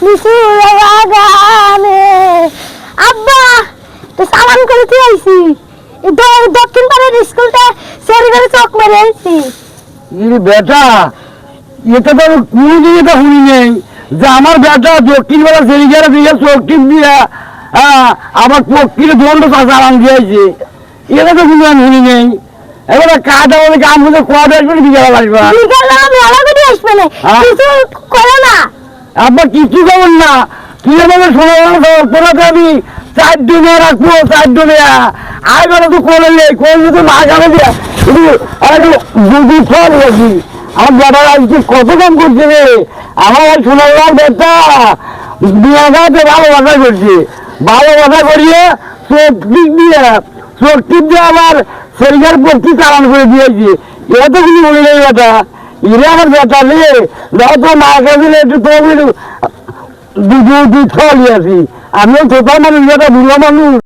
বিশুর বাগানে আব্বা তো সালাম করে তুই আইছি দক্ষিণ পাড়ার স্কুলটা সেরি করে চোখ মেরে আইছি ইরে বেটা এটা তো কোনো দিকে তো শুনি নেই যে আমার বেটা দক্ষিণ বেলা সেরিগারে দিয়ে চোখ টিপ দিয়া আমার পক্ষীর দণ্ড চালান দিয়েছে এটা তো কোনো আমি শুনি নেই এবারে কাজ আমাদের কাম হলে কবে আসবে বিকেলে আসবে বিকেলে আমি আলাদা করে আসবে না কিছু করো না আব্বা কিছু খবর না তুই আমাকে শোনা তোরা তো আমি 4 দিনে রাখবো 4 দিনে আইবারে তো করে নেই করে তো না জানে দিয়া দুধ ফল রাখি আমার বেটা আজকে কত কাম করছে রে আমার শোনার বেটা বিয়াতে ভালোবাসা করছে ভালোবাসা করিয়ে চোখ টিপ দিয়ে আমার শরীরের পক্ষী চালান করে দিয়েছে এটা তো কিছু বলি নেই বেটা ইরে আমার বেটা রে তো মার কাছে একটু তো দুধ ফল আছি আমিও ছোট মানুষ বেটা বুড়ো মানুষ